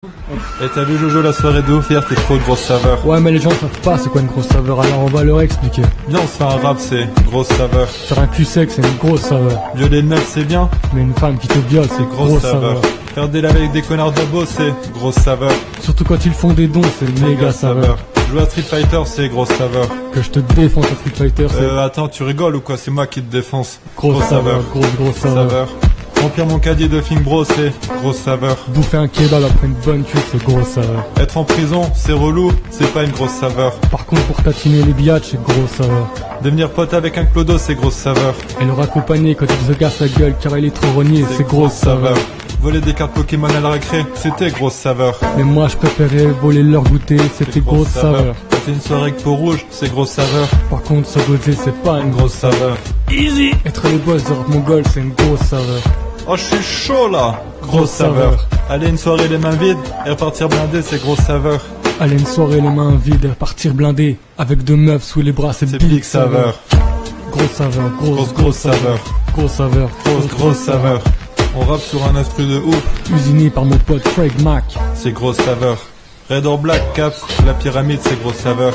Et t'as vu Jojo la soirée de ouf hier, t'es trop de grosse saveur. Ouais mais les gens savent pas c'est quoi une grosse saveur, alors on va leur expliquer. Viens on se fait un rap, c'est grosse saveur. Faire un cul sec c'est une grosse saveur. Violer une meuf c'est bien, mais une femme qui te viole c'est grosse saveur. Faire des laves avec des connards d'abo c'est grosse saveur. Surtout quand ils font des dons c'est méga saveur. Jouer à Street Fighter c'est grosse saveur. Que je te défonce à Street Fighter c'est... attends tu rigoles ou quoi, c'est moi qui te défonce. Grosse saveur. Grosse saveur. Remplir mon caddie de Fing Bro c'est grosse saveur. Bouffer un kebab après une bonne cuite c'est grosse saveur. Être en prison c'est relou, c'est pas une grosse saveur. Par contre pour tatiner les biatchs c'est grosse saveur. Devenir pote avec un clodo c'est grosse saveur. Et le raccompagner quand il se casse la gueule car il est trop rogné c'est grosse saveur. Voler des cartes Pokémon à la récré, c'était grosse saveur. Mais moi je préférais voler leur goûter, c'était grosse saveur. Passer une soirée avec peau rouge, c'est grosse saveur. Par contre se bosser c'est pas une grosse saveur. Easy. Être les boss de rap mongol c'est une grosse saveur. Oh je suis chaud là. Grosse saveur. Aller une soirée les mains vides et repartir blindé c'est grosse saveur. Aller une soirée les mains vides et repartir blindé avec deux meufs sous les bras c'est big saveur. Grosse saveur, grosse saveur. Grosse saveur, grosse saveur. On rappe sur un instru de ouf, usiné par mon pote Craig Mac. c'est grosse saveur. Red or Black, Caps, la pyramide c'est grosse saveur.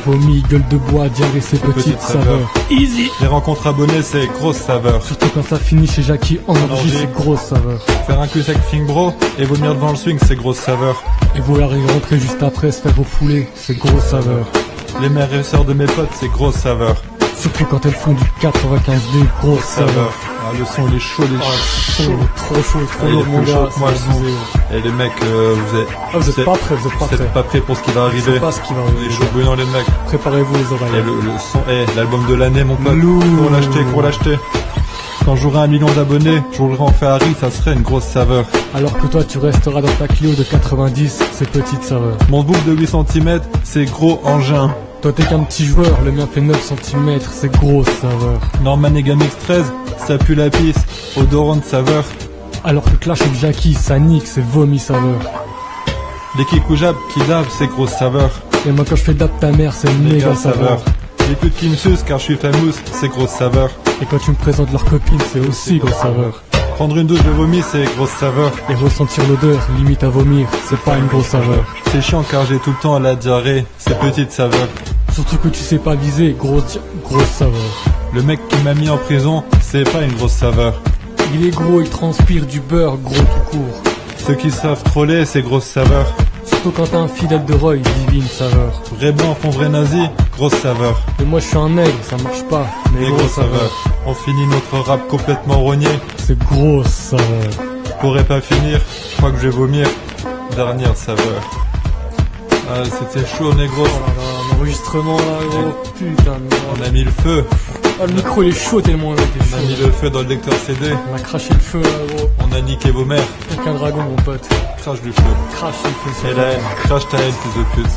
Vomi, gueule de bois, diarrhée c'est petite saveur. Easy. Les rencontres abonnées c'est grosse saveur. Surtout quand ça finit chez Jackie en orgie c'est grosse saveur. Faire un cul sec Fing Bro et vomir devant le swing c'est grosse saveur. Et vouloir y rentrer juste après se faire refouler c'est grosse saveur. Les mères et sœurs de mes potes c'est grosse saveur. Surtout quand elles font du 95D, grosse saveur. Ah, le son il est chaud, trop chaud, trop lourd mon gars. Moi le son. Et les mecs, vous êtes pas prêts, vous êtes pas prêts pour ce qui va arriver. C'est pas ce qui va arriver. Les chauds bouillants les mecs. Préparez-vous les oreilles. Et le son, l'album de l'année mon pote. Pour l'acheter. Quand j'aurai 1 million d'abonnés, je roulerai en Ferrari, ça serait une grosse saveur. Alors que toi tu resteras dans ta Clio de 90, c'est petite saveur. Mon bouc de 8 cm, c'est gros engin. Toi t'es qu'un petit joueur, le mien fait 9 cm, c'est grosse saveur. Norman et Gamix 13, ça pue la pisse, odorant de saveur. Alors que Clash of Jackie, ça nique, c'est vomi saveur. Les kikoujab qui dab, c'est grosse saveur. Et moi quand je fais dab ta mère, c'est méga saveur. Les putes qui me sucent car je suis famous, c'est grosse saveur. Et quand tu me présentes leurs copines, c'est aussi grosse saveur. Prendre une douche de vomi, c'est grosse saveur. Et ressentir l'odeur, limite à vomir, c'est pas une grosse saveur. C'est chiant car j'ai tout le temps à la diarrhée, c'est petite saveur. Surtout que tu sais pas viser, grosse saveur. Le mec qui m'a mis en prison, c'est pas une grosse saveur. Il est gros, il transpire du beurre, gros tout court. Ceux qui savent troller, c'est grosse saveur. Surtout quand t'as un fidèle de Roy, divine saveur. Vrai blanc font vrai nazi, grosse saveur. Et moi je suis un nègre, ça marche pas, mais grosse saveur. On finit notre rap complètement rogné, c'est grosse saveur. Pourrais pas finir, je crois que je vais vomir. Dernière saveur. Ah c'était chaud négro. Oh là là, l'enregistrement là gros, putain de merde. On a mis le feu. Ah le micro il est chaud tellement on a été chaud. On a mis le feu dans le lecteur CD. On a craché le feu là gros. On a niqué vos mères. Pire qu'un dragon mon pote. Crache du feu. Crache le feu. Et la haine, crache ta haine fils de pute.